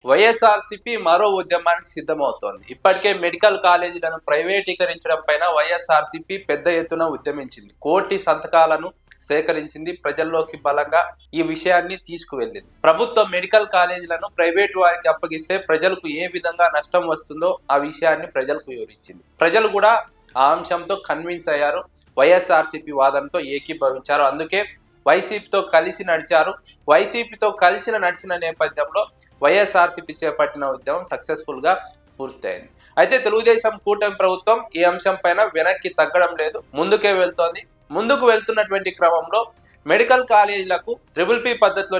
వైఎస్ఆర్సీపీ మరో ఉద్యమానికి సిద్ధమవుతోంది. ఇప్పటికే మెడికల్ కాలేజీలను ప్రైవేటీకరించడం పైన వైఎస్ఆర్సీపీ పెద్ద ఎత్తున ఉద్యమించింది. కోటి సంతకాలను సేకరించింది. ప్రజల్లోకి బలంగా ఈ విషయాన్ని తీసుకువెళ్ళింది. ప్రభుత్వం మెడికల్ కాలేజీలను ప్రైవేటు వారికి అప్పగిస్తే ప్రజలకు ఏ విధంగా నష్టం వస్తుందో ఆ విషయాన్ని ప్రజలకు వివరించింది. ప్రజలు కూడా ఆ అంశంతో కన్విన్స్ అయ్యారు. వైఎస్ఆర్సీపీ వాదనతో ఏకీభవించారు. అందుకే వైసీపీతో కలిసి నడిచారు. వైసీపీతో కలిసి నడిచిన నేపథ్యంలో వైఎస్ఆర్సీపీ చేపట్టిన ఉద్యమం సక్సెస్ఫుల్ గా పూర్తయింది. అయితే తెలుగుదేశం కూటమి ప్రభుత్వం ఈ అంశం పైన వెనక్కి తగ్గడం లేదు, ముందుకే వెళ్తోంది. ముందుకు వెళ్తున్నటువంటి క్రమంలో మెడికల్ కాలేజీలకు ట్రిపుల్ పి పద్ధతిలో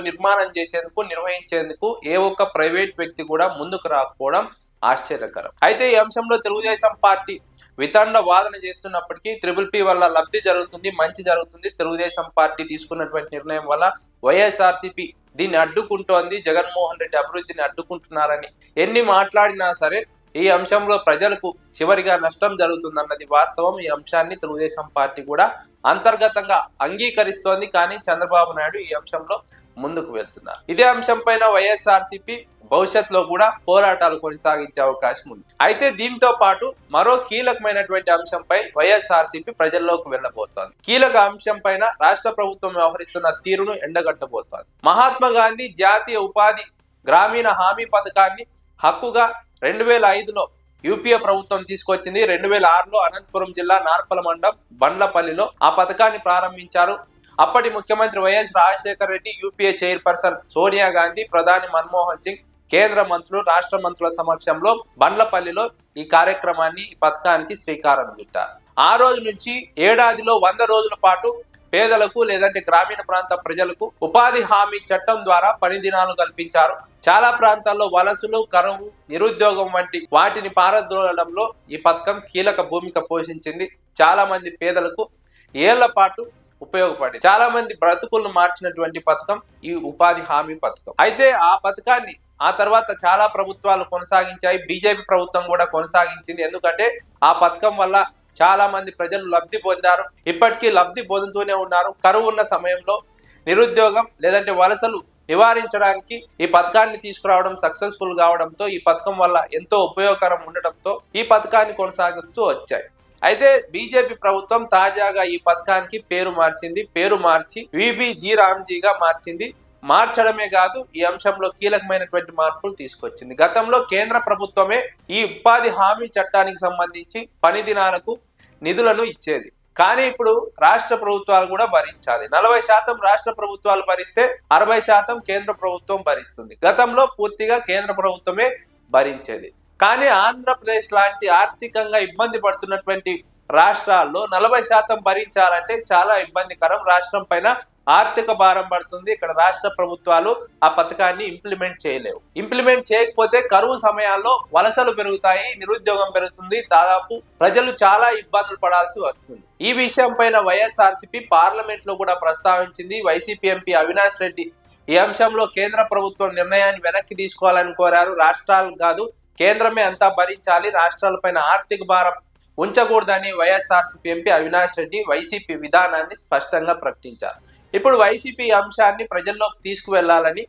నిర్వహించేందుకు ఏ ఒక్క ప్రైవేట్ వ్యక్తి కూడా ముందుకు రాకపోవడం ఆశ్చర్యకరం. అయితే ఈ అంశంలో తెలుగుదేశం పార్టీ వితండ వాదన చేస్తున్నప్పటికీ ట్రిపుల్ పి వల్ల లబ్ధి జరుగుతుంది, మంచి జరుగుతుంది. తెలుగుదేశం పార్టీ తీసుకున్నటువంటి నిర్ణయం వల్ల వైఎస్ఆర్సీపీ దీన్ని అడ్డుకుంటోంది, జగన్మోహన్ రెడ్డి అభివృద్ధిని అడ్డుకుంటున్నారని ఎన్ని మాట్లాడినా సరే ఈ అంశంలో ప్రజలకు చివరిగా నష్టం జరుగుతుందన్నది వాస్తవం. ఈ అంశాన్ని తెలుగుదేశం పార్టీ కూడా అంతర్గతంగా అంగీకరిస్తోంది. కానీ చంద్రబాబు నాయుడు ఈ అంశంలో ముందుకు వెళ్తున్నారు. ఇదే అంశం పైన వైఎస్ఆర్సీపీ భవిష్యత్తులో కూడా పోరాటాలు కొనసాగించే అవకాశం ఉంది. అయితే దీంతో పాటు మరో కీలకమైనటువంటి అంశంపై వైఎస్ఆర్సీపీ ప్రజల్లోకి వెళ్ళబోతోంది. కీలక అంశం పైన రాష్ట్ర ప్రభుత్వం వ్యవహరిస్తున్న తీరును ఎండగట్టబోతోంది. మహాత్మా గాంధీ జాతీయ ఉపాధి గ్రామీణ హామీ పథకాన్ని హక్కుగా 2005లో యూపీఏ ప్రభుత్వం తీసుకొచ్చింది. 2006లో అనంతపురం జిల్లా నార్పల మండలం బండ్లపల్లిలో ఆ పథకాన్ని ప్రారంభించారు. అప్పటి ముఖ్యమంత్రి వైఎస్ రాజశేఖర రెడ్డి, యూపీఏ చైర్పర్సన్ సోనియా గాంధీ, ప్రధాని మన్మోహన్ సింగ్, కేంద్ర మంత్రులు, రాష్ట్ర మంత్రుల సమక్షంలో బండ్లపల్లిలో ఈ పథకానికి శ్రీకారం చుట్టారు. ఆ రోజు నుంచి ఏడాదిలో 100 రోజుల పాటు పేదలకు లేదంటే గ్రామీణ ప్రాంత ప్రజలకు ఉపాధి హామీ చట్టం ద్వారా పని దినాలు కల్పించారు. చాలా ప్రాంతాల్లో వలసలు, కరువు, నిరుద్యోగం వంటి వాటిని పారద్రోలడంలో ఈ పథకం కీలక భూమిక పోషించింది. చాలా మంది పేదలకు ఏళ్ల పాటు ఉపయోగపడి చాలా మంది బ్రతుకులను మార్చినటువంటి పథకం ఈ ఉపాధి హామీ పథకం. అయితే ఆ పథకాన్ని ఆ తర్వాత చాలా ప్రభుత్వాలు కొనసాగించాయి. బీజేపీ ప్రభుత్వం కూడా కొనసాగించింది. ఎందుకంటే ఆ పథకం వల్ల చాలా మంది ప్రజలు లబ్ధి పొందారు, ఇప్పటికీ లబ్ధి పొందుతూనే ఉన్నారు. కరువు ఉన్న సమయంలో నిరుద్యోగం లేదంటే వలసలు నివారించడానికి ఈ పథకాన్ని తీసుకురావడం సక్సెస్ఫుల్ కావడంతో ఈ పథకం వల్ల ఎంతో ఉపయోగకరం ఉండటంతో ఈ పథకాన్ని కొనసాగిస్తూ వచ్చాయి. అయితే బీజేపీ ప్రభుత్వం తాజాగా ఈ పథకానికి పేరు మార్చి విబిజీ రామ్జీగా మార్చింది. మార్చడమే కాదు, ఈ అంశంలో కీలకమైనటువంటి మార్పులు తీసుకొచ్చింది. గతంలో కేంద్ర ప్రభుత్వమే ఈ ఉపాధి హామీ చట్టానికి సంబంధించి పని దినాలకు నిధులను ఇచ్చేది. కానీ ఇప్పుడు రాష్ట్ర ప్రభుత్వాలు కూడా భరించాలి. 40% రాష్ట్ర ప్రభుత్వాలు భరిస్తే 60% కేంద్ర ప్రభుత్వం భరిస్తుంది. గతంలో పూర్తిగా కేంద్ర ప్రభుత్వమే భరించేది. కానీ ఆంధ్రప్రదేశ్ లాంటి ఆర్థికంగా ఇబ్బంది పడుతున్నటువంటి రాష్ట్రాల్లో 40% భరించాలంటే చాలా ఇబ్బందికరం. రాష్ట్రం పైన ఆర్థిక భారం పడుతుంది. ఇక్కడ రాష్ట్ర ప్రభుత్వాలు ఆ పథకాన్ని ఇంప్లిమెంట్ చేయలేవు. ఇంప్లిమెంట్ చేయకపోతే కరువు సమయాల్లో వలసలు పెరుగుతాయి, నిరుద్యోగం పెరుగుతుంది, దాదాపు ప్రజలు చాలా ఇబ్బందులు పడాల్సి వస్తుంది. ఈ విషయం పైన వైఎస్ఆర్సీపీ పార్లమెంట్ లో కూడా ప్రస్తావించింది. వైసీపీ ఎంపీ అవినాష్ రెడ్డి ఈ అంశంలో కేంద్ర ప్రభుత్వం నిర్ణయాన్ని వెనక్కి తీసుకోవాలని కోరారు. రాష్ట్రాలు కాదు, కేంద్రమే అంతా భరించాలి, రాష్ట్రాలపైన ఆర్థిక భారం ఉంచకూడదని వైఎస్ఆర్సీపీ ఎంపీ అవినాష్ రెడ్డి వైసీపీ విధానాన్ని స్పష్టంగా ప్రకటించారు. ఇప్పుడు వైసీపీ అంశాన్ని ప్రజల్లోకి తీసుకువెళ్లాలని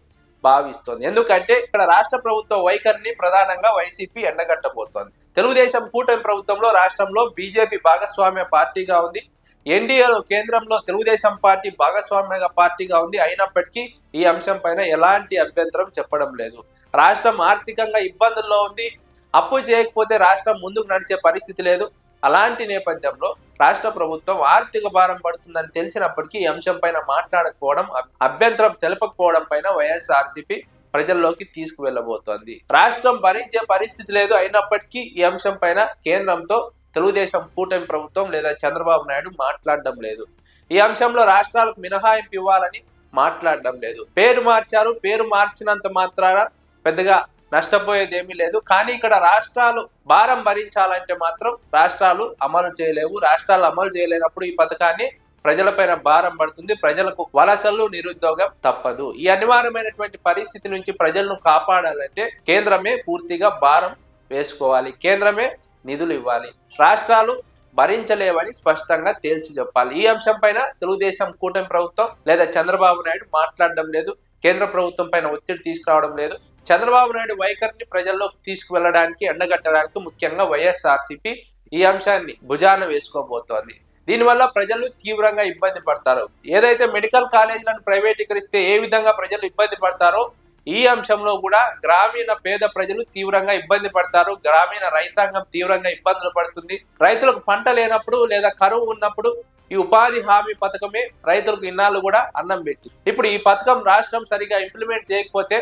భావిస్తోంది. ఎందుకంటే ఇక్కడ రాష్ట్ర ప్రభుత్వ వైఖరిని ప్రధానంగా వైసీపీ ఎండగట్టబోతోంది. తెలుగుదేశం కూటమి ప్రభుత్వంలో రాష్ట్రంలో బీజేపీ భాగస్వామ్య పార్టీగా ఉంది. ఎన్డీఏలో కేంద్రంలో తెలుగుదేశం పార్టీ భాగస్వామ్య పార్టీగా ఉంది. అయినప్పటికీ ఈ అంశం పైన ఎలాంటి అభ్యంతరం చెప్పడం లేదు. రాష్ట్రం ఆర్థికంగా ఇబ్బందుల్లో ఉంది. అప్పు చేయకపోతే రాష్ట్రం ముందుకు నడిచే పరిస్థితి లేదు. అలాంటి నేపథ్యంలో రాష్ట్ర ప్రభుత్వం ఆర్థిక భారం పడుతుందని తెలిసినప్పటికీ ఈ అంశం పైన మాట్లాడకపోవడం, అభ్యంతరం తెలపకపోవడం పైన వైఎస్ఆర్సీపీ ప్రజల్లోకి తీసుకువెళ్ళబోతోంది. రాష్ట్రం భరించే పరిస్థితి లేదు. అయినప్పటికీ ఈ అంశం పైన కేంద్రంతో తెలుగుదేశం కూటమి ప్రభుత్వం లేదా చంద్రబాబు నాయుడు మాట్లాడడం లేదు. ఈ అంశంలో రాష్ట్రాలకు మినహాయింపు ఇవ్వాలని మాట్లాడడం లేదు. పేరు మార్చారు, పేరు మార్చినంత మాత్రాన పెద్దగా నష్టపోయేది ఏమీ లేదు. కానీ ఇక్కడ రాష్ట్రాలు భారం భరించాలంటే మాత్రం రాష్ట్రాలు అమలు చేయలేవు. రాష్ట్రాలు అమలు చేయలేనప్పుడు ఈ పథకాన్ని ప్రజలపైన భారం పడుతుంది. ప్రజలకు వలసలు, నిరుద్యోగం తప్పదు. ఈ అనివార్యమైనటువంటి పరిస్థితి నుంచి ప్రజలను కాపాడాలంటే కేంద్రమే పూర్తిగా భారం వేసుకోవాలి, కేంద్రమే నిధులు ఇవ్వాలి. రాష్ట్రాలు భరించలేవని స్పష్టంగా తేల్చి చెప్పాలి. ఈ అంశం పైన తెలుగుదేశం కూటమి ప్రభుత్వం లేదా చంద్రబాబు నాయుడు మాట్లాడడం లేదు. కేంద్ర ప్రభుత్వం పైన ఒత్తిడి తీసుకురావడం లేదు. చంద్రబాబు నాయుడు వైఖరిని ప్రజల్లోకి తీసుకువెళ్ళడానికి ఎండగట్టడానికి ముఖ్యంగా వైఎస్ఆర్సీపీ ఈ అంశాన్ని భుజాన వేసుకోబోతోంది. దీనివల్ల ప్రజలు తీవ్రంగా ఇబ్బంది పడతారు. ఏదైతే మెడికల్ కాలేజీలను ప్రైవేటీకరిస్తే ఏ విధంగా ప్రజలు ఇబ్బంది పడతారో ఈ అంశంలో కూడా గ్రామీణ పేద ప్రజలు తీవ్రంగా ఇబ్బంది పడతారు. గ్రామీణ రైతాంగం తీవ్రంగా ఇబ్బందులు పడుతుంది. రైతులకు పంట లేనప్పుడు లేదా కరువు ఉన్నప్పుడు ఈ ఉపాధి హామీ పథకమే రైతులకు ఇన్నాళ్ళు కూడా అన్నం పెట్టి, ఇప్పుడు ఈ పథకం రాష్ట్రం సరిగా ఇంప్లిమెంట్ చేయకపోతే,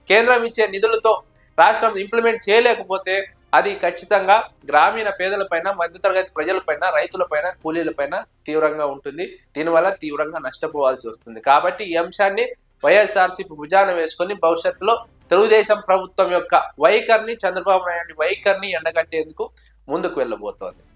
కేంద్రం ఇచ్చే నిధులతో రాష్ట్రం ఇంప్లిమెంట్ చేయలేకపోతే అది ఖచ్చితంగా గ్రామీణ పేదలపైన, మధ్యతరగతి ప్రజలపైన, రైతులపైన, కూలీలపైన తీవ్రంగా ఉంటుంది. దీనివల్ల తీవ్రంగా నష్టపోవాల్సి వస్తుంది. కాబట్టి ఈ అంశాన్ని వైఎస్ఆర్సీపీ భుజాన వేసుకొని భవిష్యత్తులో తెలుగుదేశం ప్రభుత్వం యొక్క వైఖరిని, చంద్రబాబు నాయుడు వైఖరిని ఎండగట్టేందుకు ముందుకు వెళ్ళబోతోంది.